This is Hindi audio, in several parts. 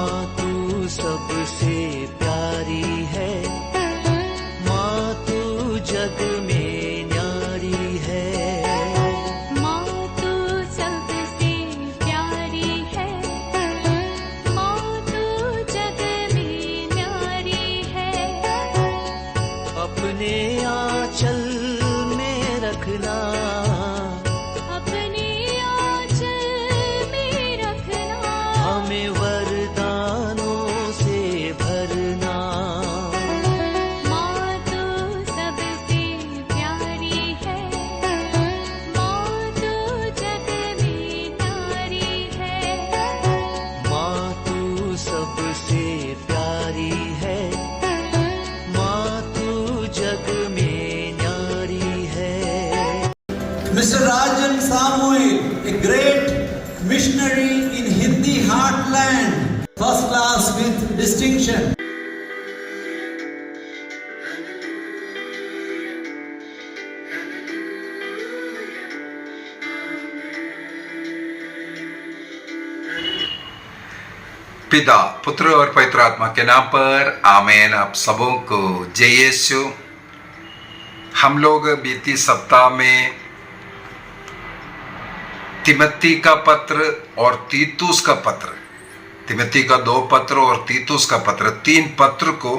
माँ तू सबसे प्यारी है, माँ तू जग में न्यारी है। माँ तू सबसे प्यारी है, माँ तू जग में न्यारी है। अपने आंचल में रखना, अपने आंचल में रखना। हमें वरदानों से भरना। माँ तू सबसे प्यारी है, माँ तू जग में न्यारी है। माँ तू सबसे प्यारी है, माँ तू जग में न्यारी है। Mr. Rajan Samuel, a great missionary in Hindi heartland, first class with distinction. पिता, पुत्र और पवित्र आत्मा के नाम पर आमीन। आप सबों को जय यीशु। हम लोग बीती सप्ताह में तिमोथी का पत्र और तीतुस का पत्र, तिमोथी का 2 पत्र और तीतुस का पत्र, 3 पत्र को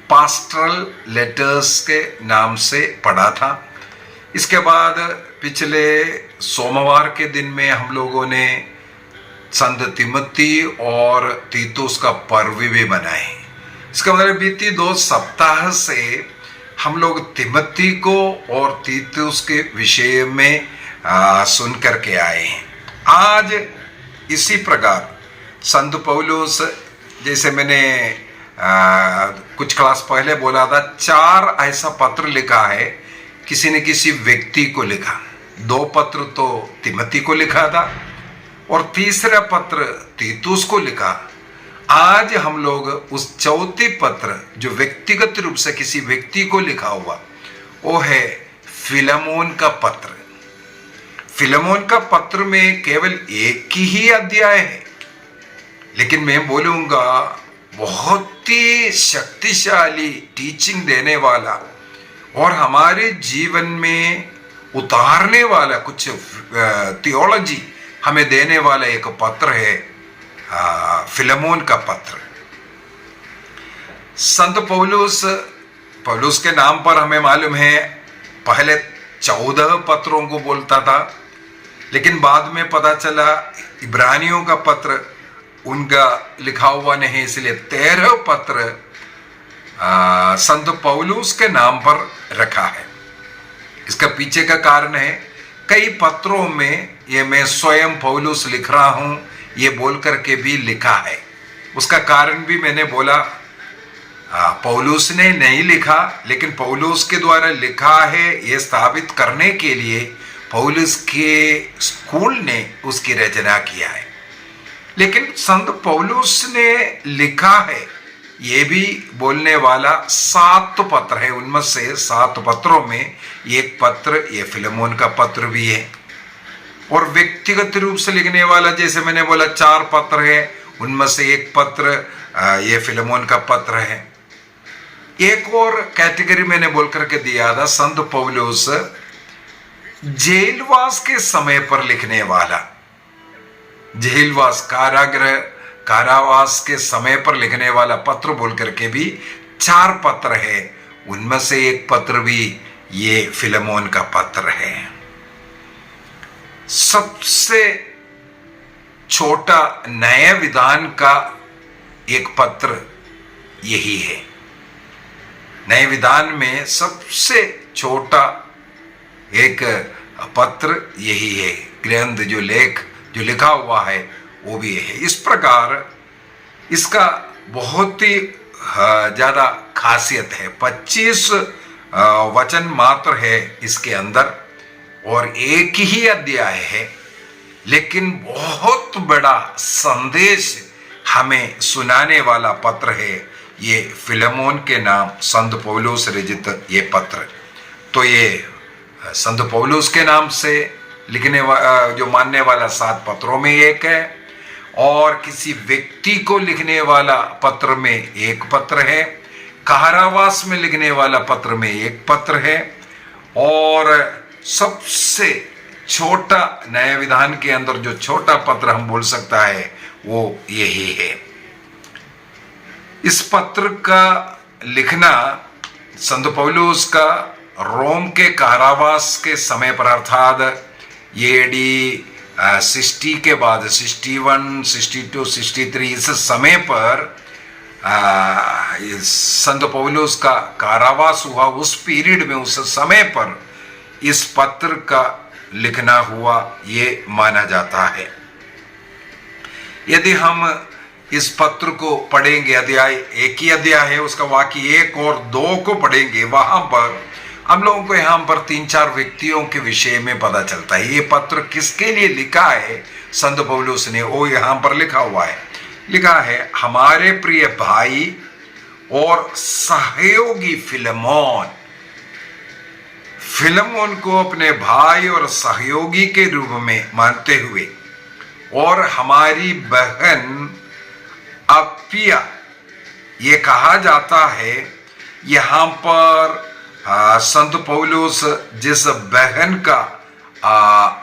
पास्टरल लेटर्स के नाम से पढ़ा था। इसके बाद पिछले सोमवार के दिन में हम लोगों ने संत तिमोथी और तीतुस का पर्व भी मनाए। इसका मतलब बीती 2 सप्ताह से हम लोग तिमोथी को और तीतुस के विषय में सुन करके आए हैं। आज इसी प्रकार संत पौलुस, जैसे मैंने कुछ क्लास पहले बोला था, 4 ऐसा पत्र लिखा है, किसी ने किसी व्यक्ति को लिखा। 2 पत्र तो तिमोथी को लिखा था और तीसरा पत्र तीतुस को लिखा। आज हम लोग उस चौथी पत्र जो व्यक्तिगत रूप से किसी व्यक्ति को लिखा हुआ, वो है फिलेमोन का पत्र। फिलेमोन का पत्र में केवल एक ही अध्याय है, लेकिन मैं बोलूंगा बहुत ही शक्तिशाली टीचिंग देने वाला और हमारे जीवन में उतारने वाला कुछ थियोलॉजी हमें देने वाला एक पत्र है, फिलेमोन का पत्र। संत पौलुस के नाम पर हमें मालूम है पहले 14 पत्रों को बोलता था, लेकिन बाद में पता चला इब्रानियों का पत्र उनका लिखा हुआ नहीं, इसलिए 13 पत्र संत पौलुस के नाम पर रखा है। इसका पीछे का कारण है, कई पत्रों में ये मैं स्वयं पौलुस लिख रहा हूं ये बोल करके भी लिखा है। उसका कारण भी मैंने बोला, पौलुस ने नहीं लिखा, लेकिन पौलुस के द्वारा लिखा है ये स्थापित करने के लिए पौलुस के स्कूल ने उसकी रचना किया है। लेकिन संत पौलुस ने लिखा है ये भी बोलने वाला 7 पत्र है, उनमें से 7 पत्रों में एक पत्र ये फिलेमोन का पत्र भी है। और व्यक्तिगत रूप से लिखने वाला, जैसे मैंने बोला 4 पत्र है, उनमें से एक पत्र ये फिलेमोन का पत्र है। एक और कैटेगरी मैंने बोल करके दिया था, संत पौलुस जेलवास के समय पर लिखने वाला, जेलवास कारावास के समय पर लिखने वाला पत्र बोल करके भी 4 पत्र है, उनमें से एक पत्र भी ये फिलेमोन का पत्र है। सबसे छोटा नए विधान का एक पत्र यही है। नए विधान में सबसे छोटा एक पत्र यही है, ग्रंथ जो लिखा हुआ है वो भी है। इस प्रकार इसका बहुत ही ज्यादा खासियत है। 25 वचन मात्र है इसके अंदर और एक ही अध्याय है, लेकिन बहुत बड़ा संदेश हमें सुनाने वाला पत्र है ये फिलेमोन के नाम संत पौलुस रचित ये पत्र। तो ये संत पौलुस के नाम से लिखने जो मानने वाला 7 पत्रों में एक है। और किसी व्यक्ति को लिखने वाला पत्र में एक पत्र है, कारावास में लिखने वाला पत्र में एक पत्र है, और सबसे छोटा नए विधान के अंदर जो छोटा पत्र हम बोल सकता है वो यही है। इस पत्र का लिखना संत पौलुस का रोम के कारावास के समय पर, अर्थात ये AD 60 के बाद 61, 62, 63 इस समय पर संत पौलुस का कारावास हुआ, उस पीरियड में, उस समय पर इस पत्र का लिखना हुआ ये माना जाता है। यदि हम इस पत्र को पढ़ेंगे, अध्याय 1 ही अध्याय है, उसका वाक्य 1 और 2 को पढ़ेंगे, वहां पर हम लोगों को यहाँ पर 3-4 व्यक्तियों के विषय में पता चलता है। ये पत्र किसके लिए लिखा है संत पौलुस ने, वो यहाँ पर लिखा हुआ है। लिखा है, हमारे प्रिय भाई और सहयोगी फिलेमोन। फिलेमोन को अपने भाई और सहयोगी के रूप में मानते हुए, और हमारी बहन अप्पिया, ये कहा जाता है यहाँ पर संत पौलुस जिस बहन का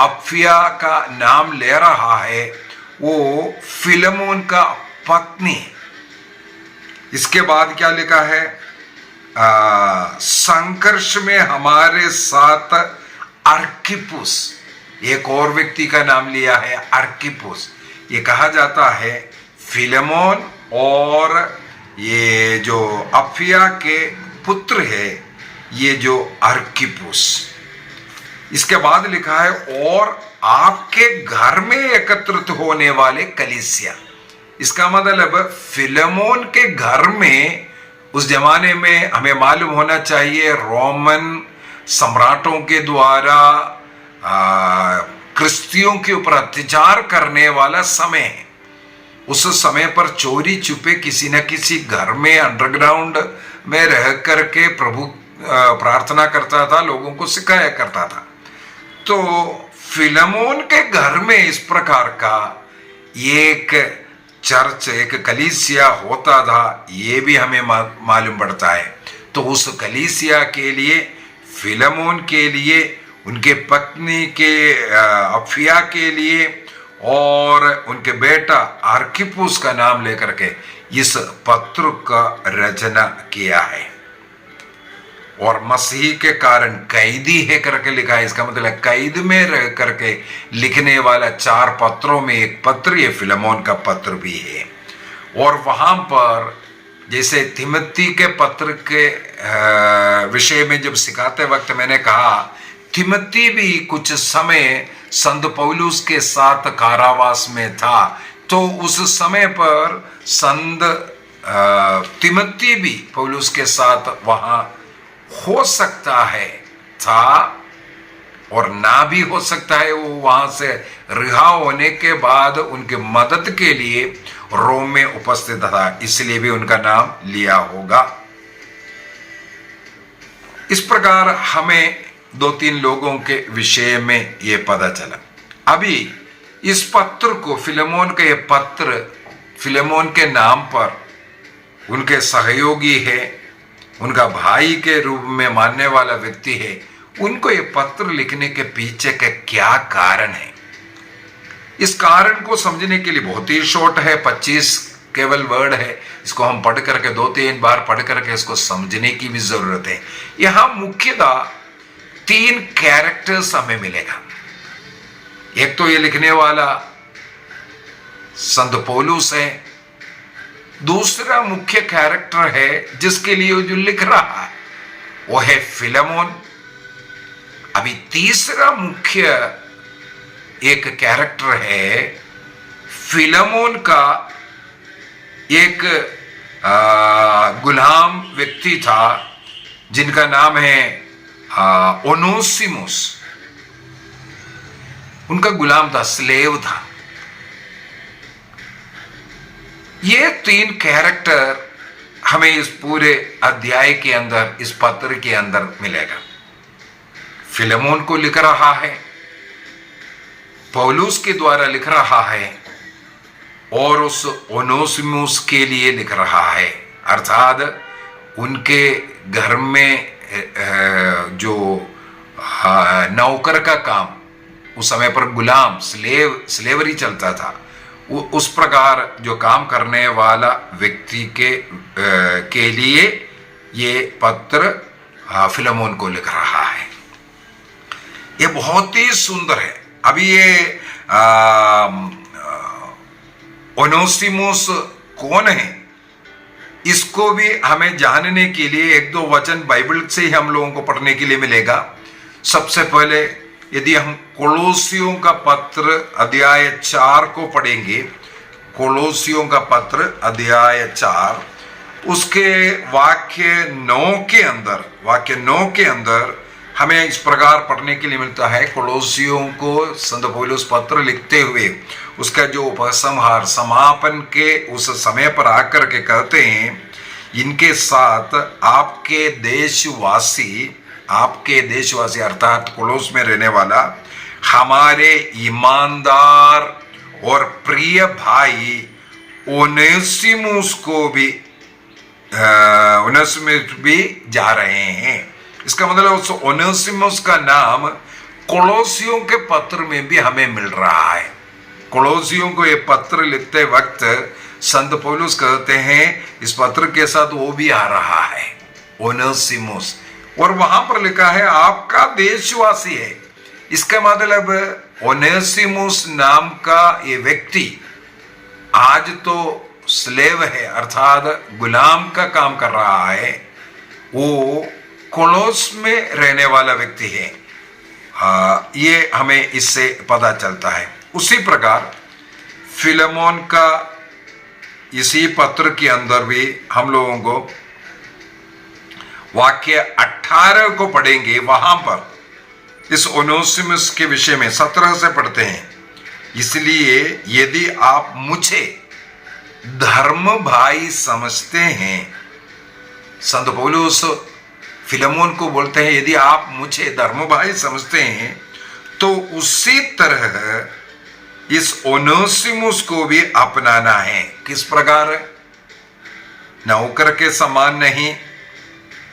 अप्पिया का नाम ले रहा है वो फिलेमोन का पत्नी है। इसके बाद क्या लिखा है, संघर्ष में हमारे साथ अर्किपुस, एक और व्यक्ति का नाम लिया है अर्किपुस। ये कहा जाता है फिलेमोन और ये जो अप्पिया के पुत्र है, ये जो अर्किपुस। इसके बाद लिखा है, और आपके घर में एकत्रित होने वाले कलीसिया। इसका मतलब फिलेमोन के घर में, उस जमाने में हमें मालूम होना चाहिए रोमन सम्राटों के द्वारा क्रिस्तियों के ऊपर अत्याचार करने वाला समय है। उस समय पर चोरी छुपे किसी न किसी घर में अंडरग्राउंड में रह करके प्रभु प्रार्थना करता था, लोगों को सिखाया करता था। तो फिलेमोन के घर में इस प्रकार का एक चर्च, एक कलीसिया होता था, ये भी हमें मालूम पड़ता है। तो उस कलीसिया के लिए, फिलेमोन के लिए, उनके पत्नी के अप्पिया के लिए और उनके बेटा अर्किपुस का नाम लेकर के इस पत्र का रचना किया है। और मसीह के कारण कैदी है करके लिखा है। इसका मतलब कैद में रह करके लिखने वाला 4 पत्रों में एक पत्र ये फिलेमोन का पत्र भी है। और वहां पर जैसे तिमोथी के पत्र के विषय में जब सिखाते वक्त मैंने कहा, तिमोथी भी कुछ समय संत पौलुस के साथ कारावास में था, तो उस समय पर संत तिमोथी भी पौलुस के साथ वहां हो सकता है था, और ना भी हो सकता है। वो वहां से रिहा होने के बाद उनके मदद के लिए रोम में उपस्थित था, इसलिए भी उनका नाम लिया होगा। इस प्रकार हमें 2-3 लोगों के विषय में ये पता चला। अभी इस पत्र को, फिलेमोन का ये पत्र फिलेमोन के नाम पर उनके सहयोगी है, उनका भाई के रूप में मानने वाला व्यक्ति है, उनको ये पत्र लिखने के पीछे का क्या कारण है, इस कारण को समझने के लिए बहुत ही शॉर्ट है, 25 केवल वर्ड है। इसको हम पढ़ करके 2-3 बार पढ़ करके इसको समझने की भी जरूरत है। यहां मुख्यतः 3 कैरेक्टर्स हमें मिलेगा। एक तो ये लिखने वाला संत पौलुस है, दूसरा मुख्य कैरेक्टर है जिसके लिए जो लिख रहा है वो है फिलेमोन। अभी तीसरा मुख्य एक कैरेक्टर है फिलेमोन का एक गुलाम व्यक्ति था जिनका नाम है ओनेसिमुस। उनका गुलाम था, स्लेव था। ये 3 कैरेक्टर हमें इस पूरे अध्याय के अंदर, इस पत्र के अंदर मिलेगा। फिलेमोन को लिख रहा है, पौलुस के द्वारा लिख रहा है, और उस ओनेसिमुस के लिए लिख रहा है, अर्थात उनके घर में जो नौकर का काम, उस समय पर गुलाम स्लेवरी चलता था, उस प्रकार जो काम करने वाला व्यक्ति के लिए ये पत्र फिलेमोन को लिख रहा है। ये बहुत ही सुंदर है। अभी ये ओनेसिमुस कौन है, इसको भी हमें जानने के लिए एक दो वचन बाइबल से ही हम लोगों को पढ़ने के लिए मिलेगा। सबसे पहले यदि हम कोलोसियों का पत्र अध्याय 4 को पढ़ेंगे, कोलोसियों का पत्र अध्याय 4, उसके वाक्य 9 के अंदर हमें इस प्रकार पढ़ने के लिए मिलता है। कोलोसियों को संत पौलुस पत्र लिखते हुए उसका जो उपसंहार समापन के उस समय पर आकर के कहते हैं, इनके साथ आपके देशवासी अर्थात कोलोस में रहने वाला हमारे ईमानदार और प्रिय भाई ओनेसिमुस भी जा रहे हैं। इसका मतलब उस ओनेसिमुस का नाम कोलोसियों के पत्र में भी हमें मिल रहा है। कोलोसियों को ये पत्र लिखते वक्त संत पौलुस कहते हैं इस पत्र के साथ वो भी आ रहा है, ओनेसिमुस, और वहां पर लिखा है आपका देशवासी है। इसका मतलब ओनेसिमुस नाम का ये व्यक्ति आज तो स्लेव है, अर्थात गुलाम का काम कर रहा है, वो कोलोस में रहने वाला व्यक्ति है। ये हमें इससे पता चलता है। उसी प्रकार फिलेमोन का इसी पत्र के अंदर भी हम लोगों को वाक्य 18 को पढ़ेंगे, वहां पर इस ओनेसिमुस के विषय में 17 से पढ़ते हैं। इसलिए यदि आप मुझे धर्म भाई समझते हैं, संत पौलुस फिलेमोन को बोलते हैं यदि आप मुझे धर्म भाई समझते हैं तो उसी तरह इस ओनेसिमुस को भी अपनाना है। किस प्रकार? नौकर के समान नहीं,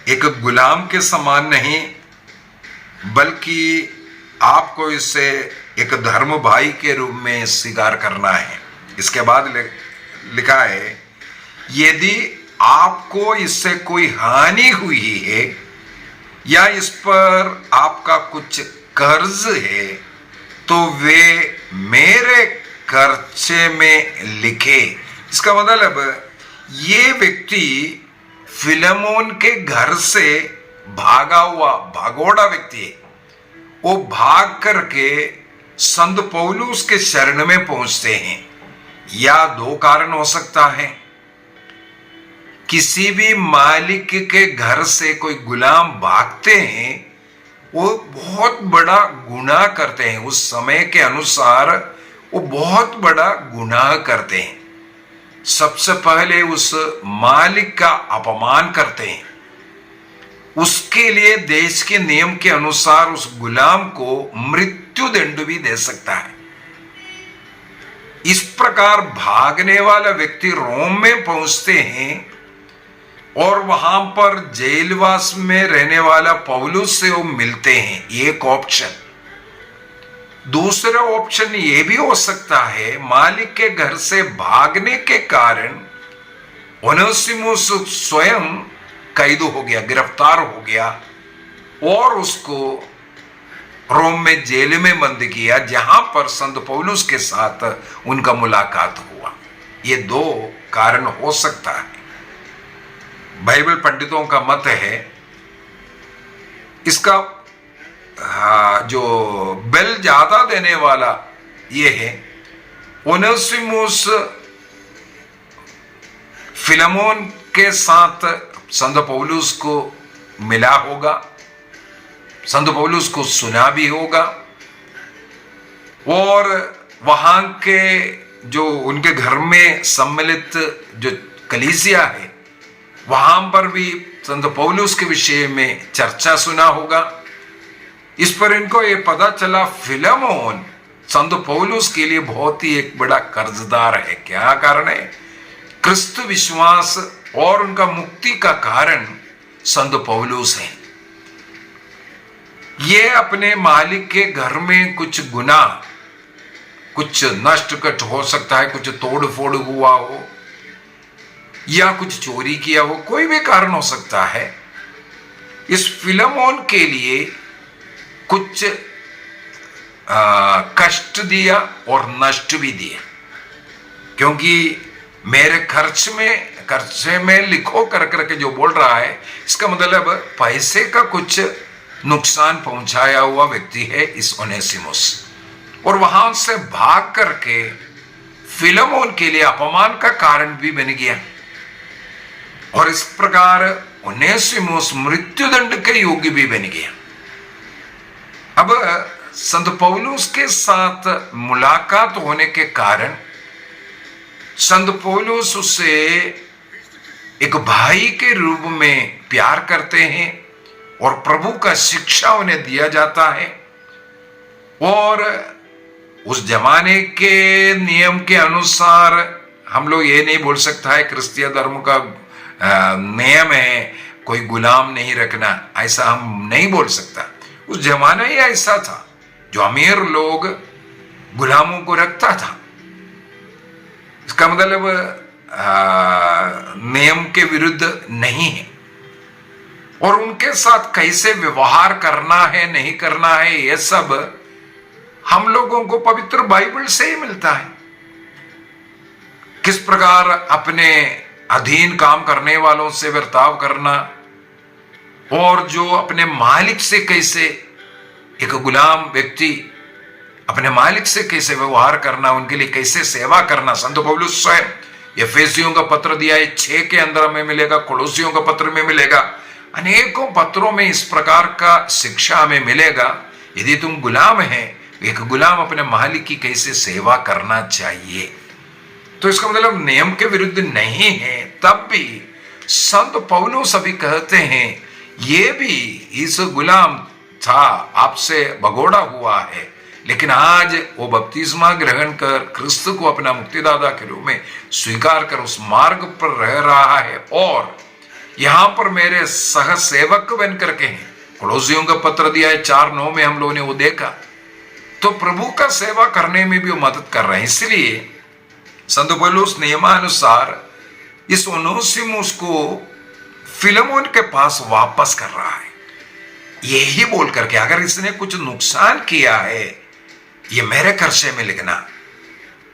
एक गुलाम के समान नहीं, बल्कि आपको इससे एक धर्म भाई के रूप में स्वीकार करना है। इसके बाद लिखा है यदि आपको इससे कोई हानि हुई है या इस पर आपका कुछ कर्ज है तो वे मेरे खर्चे में लिखे। इसका मतलब ये व्यक्ति फिलेमोन के घर से भागोड़ा व्यक्ति है। वो भाग करके संत पौलुस के शरण में पहुंचते हैं। या दो कारण हो सकता है, किसी भी मालिक के घर से कोई गुलाम भागते हैं, वो बहुत बड़ा गुनाह करते हैं। उस समय के अनुसार वो बहुत बड़ा गुनाह करते हैं। सबसे पहले उस मालिक का अपमान करते हैं। उसके लिए देश के नियम के अनुसार उस गुलाम को मृत्यु दंड भी दे सकता है। इस प्रकार भागने वाला व्यक्ति रोम में पहुंचते हैं और वहां पर जेलवास में रहने वाला पौलुस से वो मिलते हैं। एक ऑप्शन। दूसरा ऑप्शन ये भी हो सकता है मालिक के घर से भागने के कारण ओनेसिमुस स्वयं कैद हो गया, गिरफ्तार हो गया और उसको रोम में जेल में बंद किया, जहां पर संत पौलुस के साथ उनका मुलाकात हुआ। ये दो कारण हो सकता है। बाइबल पंडितों का मत है इसका जो बेल ज्यादा देने वाला ये है, ओनेसिमुस फिलेमोन के साथ संत पौलुस को मिला होगा, संत पौलुस को सुना भी होगा और वहां के जो उनके घर में सम्मिलित जो कलीसिया है वहां पर भी संत पौलुस के विषय में चर्चा सुना होगा। इस पर इनको ये पता चला फिलेमोन संत पौलुस के लिए बहुत ही एक बड़ा कर्जदार है। क्या कारण है? क्रिस्त विश्वास और उनका मुक्ति का कारण संत पौलुस है। ये अपने मालिक के घर में कुछ गुनाह, कुछ नष्ट कट हो सकता है, कुछ तोड़ फोड़ हुआ हो या कुछ चोरी किया हो, कोई भी कारण हो सकता है। इस फिलेमोन के लिए कुछ कष्ट दिया और नष्ट भी दिया, क्योंकि मेरे खर्चे में लिखो कर करके जो बोल रहा है, इसका मतलब पैसे का कुछ नुकसान पहुंचाया हुआ व्यक्ति है इस ओनेसिमुस, और वहां से भाग करके फिलेमोन के लिए अपमान का कारण भी बन गया, और इस प्रकार ओनेसिमुस मृत्युदंड के योग्य भी बन गया। अब संत पौलुस के साथ मुलाकात होने के कारण संत पौलुस उससे एक भाई के रूप में प्यार करते हैं, और प्रभु का शिक्षा उन्हें दिया जाता है। और उस जमाने के नियम के अनुसार हम लोग ये नहीं बोल सकता है क्रिस्तीय धर्म का नियम है कोई गुलाम नहीं रखना, ऐसा हम नहीं बोल सकता। उस जमाना ही ऐसा था, जो अमीर लोग गुलामों को रखता था। इसका मतलब नियम के विरुद्ध नहीं है, और उनके साथ कैसे व्यवहार करना है नहीं करना है, यह सब हम लोगों को पवित्र बाइबल से ही मिलता है। किस प्रकार अपने अधीन काम करने वालों से बर्ताव करना, और जो अपने मालिक से कैसे, एक गुलाम व्यक्ति अपने मालिक से कैसे व्यवहार करना, उनके लिए कैसे सेवा करना। संत पौलुस स्वयं एफेसियों का पत्र दिया है 6 के अंदर में मिलेगा, कोलोसियों का पत्र में मिलेगा, अनेकों पत्रों में इस प्रकार का शिक्षा में मिलेगा। यदि तुम गुलाम है, एक गुलाम अपने मालिक की कैसे सेवा करना चाहिए। तो इसका मतलब नियम के विरुद्ध नहीं है। तब भी संत पौलुस अभी कहते हैं ये भी इस गुलाम था, आपसे भगोड़ा हुआ है, लेकिन आज वो बपतिस्मा ग्रहण कर क्रिस्त को अपना मुक्तिदाता के रूप में स्वीकार कर उस मार्ग पर रह रहा है, और यहां पर मेरे सह सेवक बन करके हैं। कोलोसियों का पत्र दिया है 4:9 में हम लोगों ने वो देखा। तो प्रभु का सेवा करने में भी वो मदद कर रहे हैं। इसलिए संत पौलुस नियमानुसार इस ओनेसिमुस को फिलेमोन के पास वापस कर रहा है, यही बोल करके अगर इसने कुछ नुकसान किया है ये मेरे खर्चे में लिखना,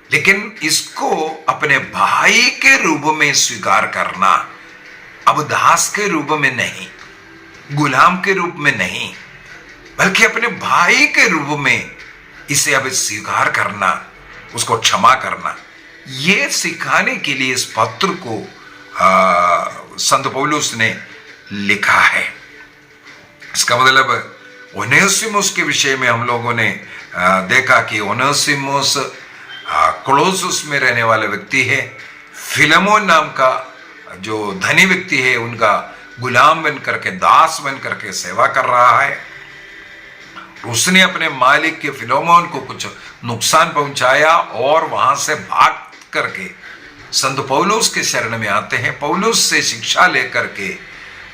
लेकिन इसको अपने भाई के रूप में स्वीकार करना, अब दास के रूप में नहीं, गुलाम के रूप में नहीं, बल्कि अपने भाई के रूप में इसे अब स्वीकार करना, उसको क्षमा करना। ये सिखाने के लिए इस पत्र को संत पौलुस ने लिखा है। इसका मतलब ओनेसिमुस के विषय में हम लोगों ने देखा कि ओनेसिमुस कोलोसुस में रहने वाला व्यक्ति है। फिलेमोन नाम का जो धनी व्यक्ति है उनका गुलाम बन करके, दास बन करके सेवा कर रहा है। उसने अपने मालिक के फिलेमोन को कुछ नुकसान पहुंचाया और वहां से भाग करके संत पौलुस के शरण में आते हैं। पौलुस से शिक्षा लेकर के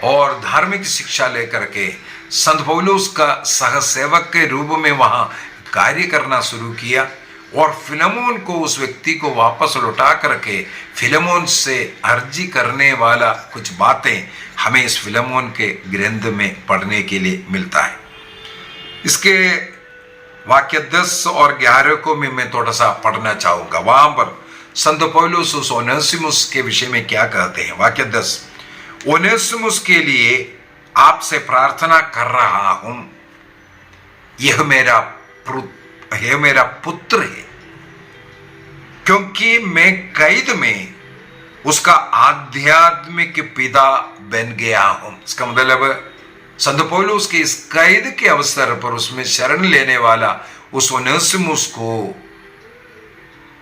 और धार्मिक शिक्षा लेकर के संत पौलुस का सहसेवक के रूप में वहां कार्य करना शुरू किया, और फिलेमोन को, उस व्यक्ति को वापस लौटा करके फिलेमोन से अर्जी करने वाला कुछ बातें हमें इस फिलेमोन के ग्रंथ में पढ़ने के लिए मिलता है। इसके वाक्य 10 और 11 को मैं थोड़ा सा पढ़ना चाहूंगा। वहां पर संत पौलुस उस ओनेसिमुस के विषय में क्या कहते हैं। वाक्य 10, ओनेसिमुस के लिए आपसे प्रार्थना कर रहा हूं, यह मेरा पुत्र है, क्योंकि मैं कैद में उसका आध्यात्मिक पिता बन गया हूं। इसका मतलब संत पौलुस के इस कैद के अवसर पर उसमें शरण लेने वाला उस ओनेसिमुस को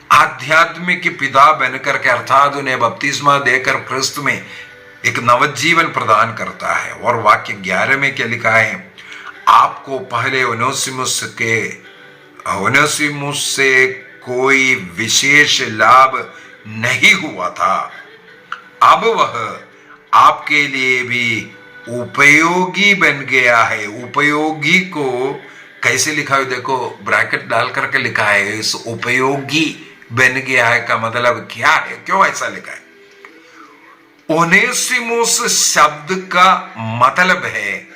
आध्यात्मिक पिता बनकर के, अर्थात उन्हें बपतिस्मा देकर क्रिस्त में एक नवजीवन प्रदान करता है। और वाक्य 11 में क्या लिखा है, आपको पहले ओनेसिमुस के ओनेसिमुस से कोई विशेष लाभ नहीं हुआ था, अब वह आपके लिए भी उपयोगी बन गया है। उपयोगी को कैसे लिखा है देखो, ब्रैकेट डाल करके लिखा है। इस उपयोगी बन गया है का मतलब क्या है, क्यों ऐसा लिखा है? ओनेसिमुस शब्द का मतलब है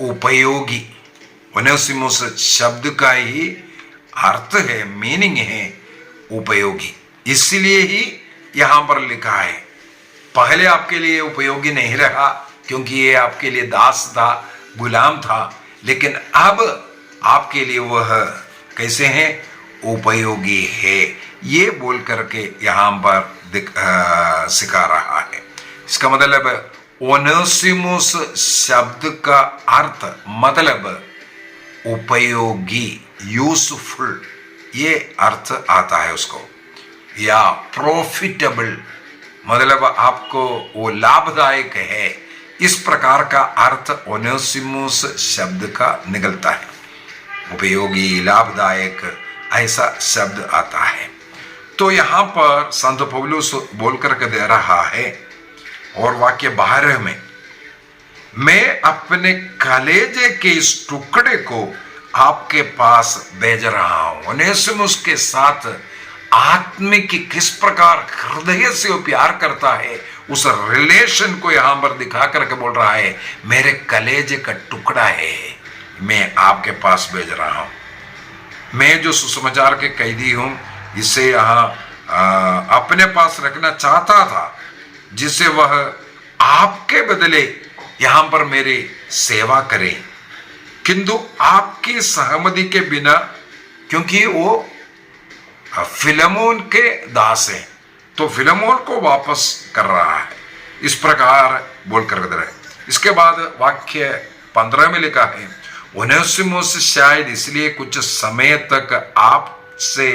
उपयोगी। ओनेसिमुस शब्द का ही अर्थ है, मीनिंग है उपयोगी, इसलिए ही यहां पर लिखा है। पहले आपके लिए उपयोगी नहीं रहा क्योंकि ये आपके लिए दास था, गुलाम था, लेकिन अब आपके लिए वह कैसे हैं, उपयोगी है, ये बोल करके यहां पर सिखा रहा है। इसका मतलब ओनेसिमुस शब्द का अर्थ मतलब उपयोगी, यूजफुल, ये अर्थ आता है उसको, या प्रॉफिटेबल मतलब आपको वो लाभदायक है, इस प्रकार का अर्थ ओनेसिमुस शब्द का निकलता है। उपयोगी, लाभदायक, ऐसा शब्द आता है। तो यहां पर संत पौलुस बोल करके दे रहा है, और वाक्य 12 में, मैं अपने कलेजे के इस टुकड़े को आपके पास भेज रहा हूं। ओनेसिमुस के साथ आत्मिक किस प्रकार हृदय से वो प्यार करता है, उस रिलेशन को यहां पर दिखा करके बोल रहा है, मेरे कलेजे का टुकड़ा है, मैं आपके पास भेज रहा हूं। मैं जो सुसमाचार के कैदी हूं, इसे यहां अपने पास रखना चाहता था, जिससे वह आपके बदले यहां पर मेरी सेवा करे, किंतु आपकी सहमति के बिना, क्योंकि वो फिलेमोन के दास हैं, तो फिलेमोन को वापस कर रहा है। इस प्रकार बोलकर दे रहा है। इसके बाद वाक्य 15 में लिखा है, ओनेसिमुस शायद इसलिए कुछ समय तक आपसे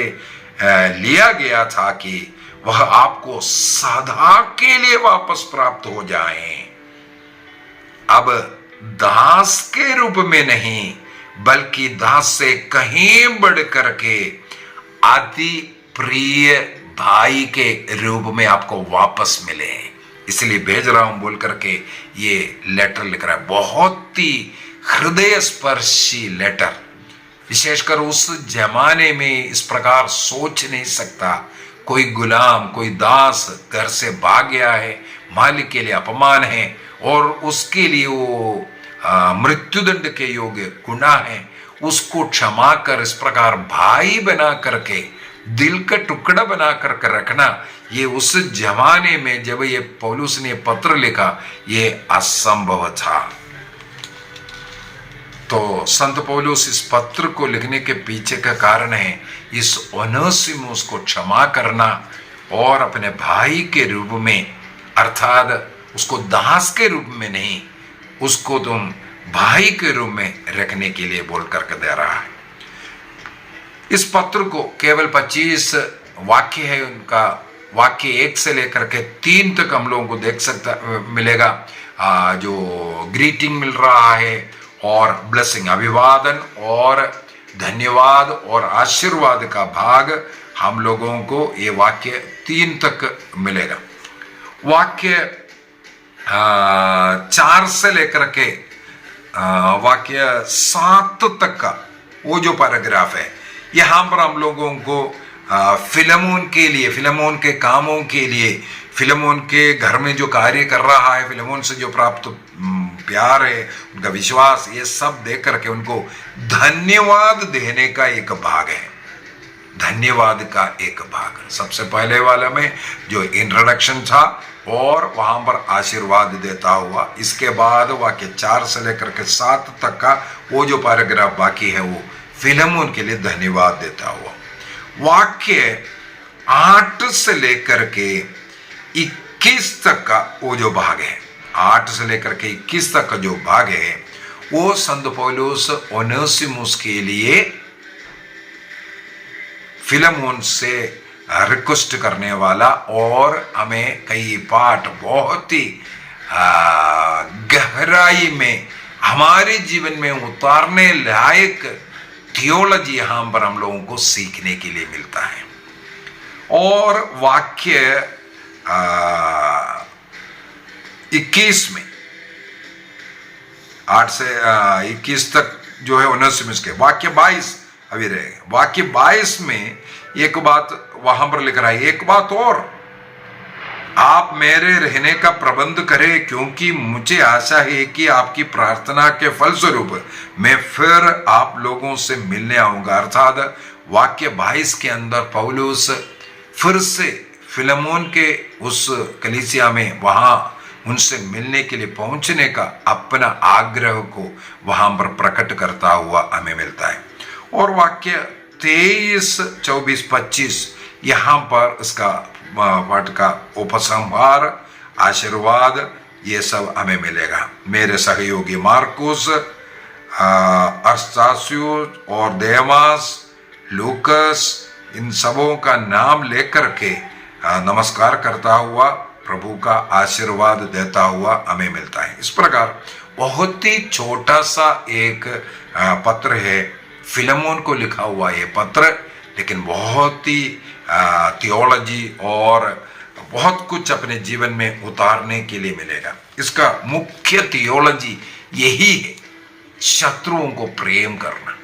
लिया गया था कि वह आपको सदा के लिए वापस प्राप्त हो जाए, अब दास के रूप में नहीं बल्कि दास से कहीं बढ़ करके अति प्रिय भाई के रूप में आपको वापस मिले, इसलिए भेज रहा हूं बोल करके ये लेटर लिख रहा है। बहुत ही हृदय स्पर्शी लेटर, विशेषकर उस जमाने में इस प्रकार सोच नहीं सकता। कोई गुलाम, कोई दास घर से भाग गया है, मालिक के लिए अपमान है और उसके लिए वो मृत्युदंड के योग्य गुनाह है, उसको क्षमा कर इस प्रकार भाई बना करके, दिल का टुकड़ा बना करके रखना, ये उस जमाने में जब ये पौलुस ने पत्र लिखा, ये असंभव था। तो संत पौलुस इस पत्र को लिखने के पीछे का कारण है इस ओनेसिमुस को क्षमा करना और अपने भाई के रूप में, अर्थात उसको दास के रूप में नहीं, उसको तुम भाई के रूप में रखने के लिए बोल करके दे रहा है। इस पत्र को केवल 25 वाक्य है उनका, वाक्य 1 से लेकर के 3 तक हम लोगों को देख सकता मिलेगा। जो ग्रीटिंग मिल रहा है और ब्लेसिंग, अभिवादन और धन्यवाद और आशीर्वाद का भाग हम लोगों को ये वाक्य 3 तक मिलेगा। वाक्य 4 से लेकर के वाक्य 7 तक का वो जो पैराग्राफ है, यहां पर हम लोगों को फिलेमोन के लिए, फिलेमोन के कामों के लिए, फिलेमोन के घर में जो कार्य कर रहा है, फिलेमोन से जो प्राप्त प्यार है, उनका विश्वास, ये सब देख करके उनको धन्यवाद देने का एक भाग है। धन्यवाद का एक भाग सबसे पहले वाले में जो इंट्रोडक्शन था और वहां पर आशीर्वाद देता हुआ, इसके बाद वाक्य 4 से लेकर के 7 तक का वो जो पैराग्राफ बाकी है वो फिलेमोन के लिए धन्यवाद देता हुआ। वाक्य 8 से लेकर के 21 तक का वो जो भाग है, 8 से लेकर के 21 तक का जो भाग है, वो संत पौलुस ओनेसिमुस के लिए फिलेमोन से रिक्वेस्ट करने वाला और हमें कई पाठ बहुत ही गहराई में हमारे जीवन में उतारने लायक थियोलॉजी यहां पर हम लोगों को सीखने के लिए मिलता है। और वाक्य 21 में 8 से 21 तक जो है 19 के वाक्य 22 अभी रहेगा। वाक्य 22 में एक बात वहां पर लिख रहा है, एक बात और, आप मेरे रहने का प्रबंध करें, क्योंकि मुझे आशा है कि आपकी प्रार्थना के फलस्वरूप मैं फिर आप लोगों से मिलने आऊंगा। अर्थात वाक्य 22 के अंदर पौलुस फिर से फिलेमोन के उस कलीसिया में वहां उनसे मिलने के लिए पहुंचने का अपना आग्रह को वहां पर प्रकट करता हुआ हमें मिलता है। और वाक्य 23, 24, 25 यहां पर इसका पाठ का उपसंहार, आशीर्वाद, ये सब हमें मिलेगा। मेरे सहयोगी मार्कुस, अर्स्तासियुस और देमास, लूकस, इन सबों का नाम लेकर के नमस्कार करता हुआ प्रभु का आशीर्वाद देता हुआ हमें मिलता है। इस प्रकार बहुत ही छोटा सा एक पत्र है, फिलेमोन को लिखा हुआ ये पत्र, लेकिन बहुत ही थियोलॉजी और बहुत कुछ अपने जीवन में उतारने के लिए मिलेगा। इसका मुख्य थियोलॉजी यही है, शत्रुओं को प्रेम करना,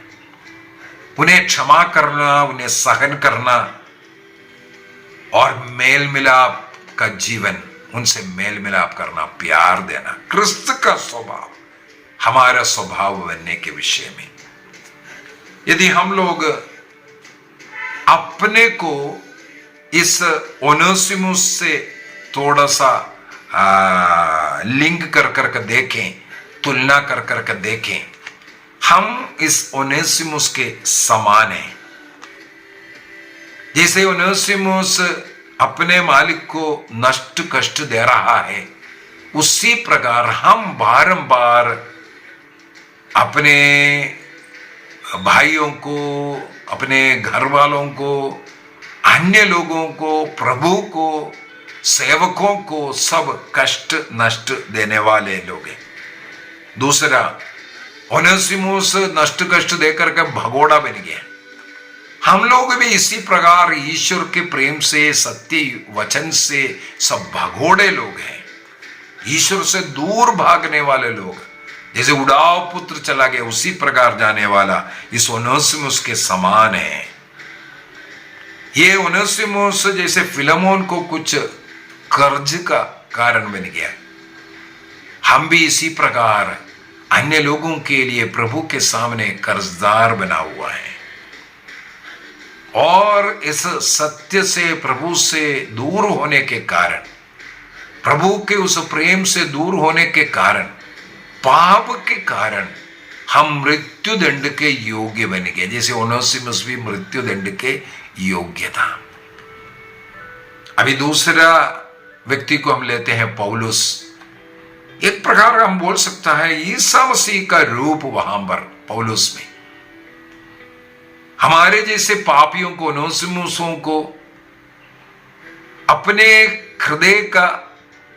उन्हें क्षमा करना, उन्हें सहन करना और मेल मिलाप का जीवन, उनसे मेल मिलाप करना, प्यार देना, क्रिस्त का स्वभाव हमारा स्वभाव बनने के विषय में। यदि हम लोग अपने को इस ओनेसिमुस से थोड़ा सा लिंक कर करके देखें, तुलना कर करके देखें, हम इस ओनेसिमुस के समान हैं। जैसे ओनेसिमुस अपने मालिक को नष्ट कष्ट दे रहा है, उसी प्रकार हम बारंबार अपने भाइयों को, अपने घर वालों को, अन्य लोगों को, प्रभु को, सेवकों को सब कष्ट नष्ट देने वाले लोग हैं। दूसरा, ओनेसिमुस नष्ट कष्ट देकर के भगोड़ा बन गया। हम लोग भी इसी प्रकार ईश्वर के प्रेम से, सत्य वचन से सब भगोड़े लोग हैं, ईश्वर से दूर भागने वाले लोग। जैसे उड़ाव पुत्र चला गया, उसी प्रकार जाने वाला इस ओनेसिमुस के समान है। ये ओनेसिमुस जैसे फिलेमोन को कुछ कर्ज का कारण बन गया, हम भी इसी प्रकार अन्य लोगों के लिए प्रभु के सामने कर्जदार बना हुआ है। और इस सत्य से, प्रभु से दूर होने के कारण, प्रभु के उस प्रेम से दूर होने के कारण, पाप के कारण हम मृत्यु दंड के योग्य बन गए। जैसे ओनेसिमुस भी मृत्यु दंड के योग्य था। अभी दूसरा व्यक्ति को हम लेते हैं, पौलुस। एक प्रकार हम बोल सकता है ईसा मसीह का रूप वहां पर पौलुस में। हमारे जैसे पापियों को, ओनेसिमुसों को अपने हृदय का,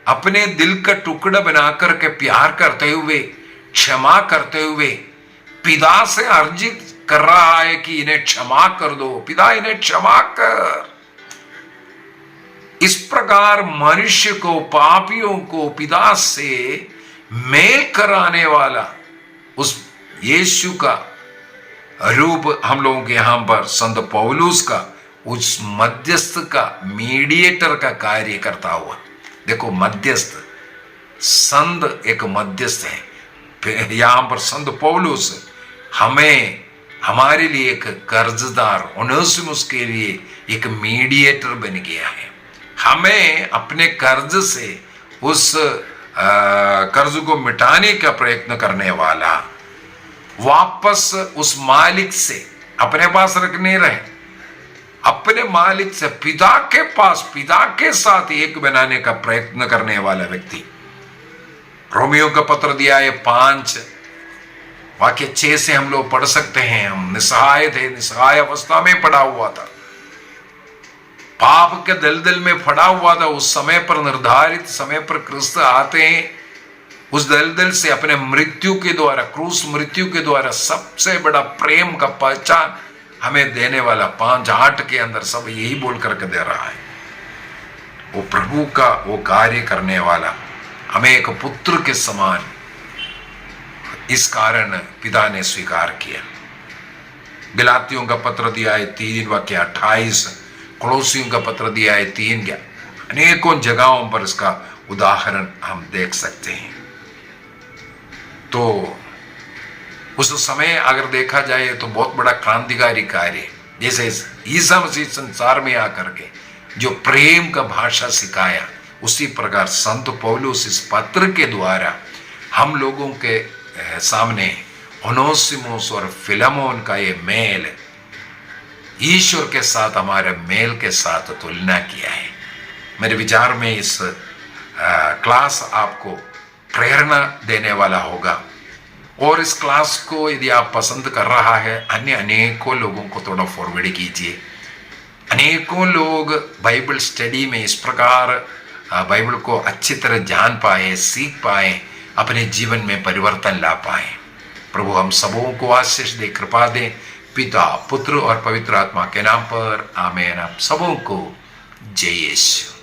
अपने दिल का टुकड़ा बनाकर के प्यार करते हुए, क्षमा करते हुए पिता से अर्जित कर रहा है कि इन्हें क्षमा कर दो, पिता इन्हें क्षमा कर। इस प्रकार मनुष्य को, पापियों को पिता से मेल कराने वाला उस यीशु का रूप हम लोगों के यहां पर संत पौलुस का, उस मध्यस्थ का, मीडिएटर का कार्य करता हुआ। देखो, मध्यस्थ, संत एक मध्यस्थ है। यहां पर संत पौलुस हमें, हमारे लिए एक कर्जदार, ओनेसिमुस के लिए एक मीडिएटर बन गया है। हमें अपने कर्ज से, उस कर्ज को मिटाने का प्रयत्न करने वाला, वापस उस मालिक से अपने पास रखने रहे, अपने मालिक से पिता के पास, पिता के साथ एक बनाने का प्रयत्न करने वाला व्यक्ति। रोमियो का पत्र दिया है 5 वाक्य 6 से हम लोग पढ़ सकते हैं। हम निसहाय थे, निसहाय अवस्था में पड़ा हुआ था, पाप के दलदल में पड़ा हुआ था। उस समय पर, निर्धारित समय पर क्रिस्त आते हैं उस दलदल से अपने मृत्यु के द्वारा, क्रूस मृत्यु के द्वारा सबसे बड़ा प्रेम का पहचान हमें देने वाला 5:8 के अंदर सब यही बोल करके दे रहा है। वो प्रभु का वो कार्य करने वाला हमें एक पुत्र के समान, इस कारण पिता ने स्वीकार किया। गलातियों का पत्र दिया है 3:28, कोलोसियों का पत्र दिया है 3, अनेकों जगहों पर इसका उदाहरण हम देख सकते हैं। तो उस समय अगर देखा जाए तो बहुत बड़ा क्रांतिकारी कार्य, जैसे ईसा मसीह संसार में आकर के जो प्रेम का भाषा सिखाया, उसी प्रकार संत पौलुस इस पत्र के द्वारा हम लोगों के सामने ओनेसिमुस और फिलेमोन का ये मेल ईश्वर के साथ हमारे मेल के साथ तुलना किया है। मेरे विचार में इस क्लास आपको प्रेरणा देने वाला होगा, और इस क्लास को यदि आप पसंद कर रहा है, अन्य अनेकों लोगों को थोड़ा फॉरवर्ड कीजिए। अनेकों लोग बाइबल स्टडी में इस प्रकार बाइबल को अच्छी तरह जान पाए, सीख पाए, अपने जीवन में परिवर्तन ला पाए। प्रभु हम सबों को आशीष दे, कृपा दे, पिता, पुत्र और पवित्र आत्मा के नाम पर आमीन। आप सबों को जय यीशु।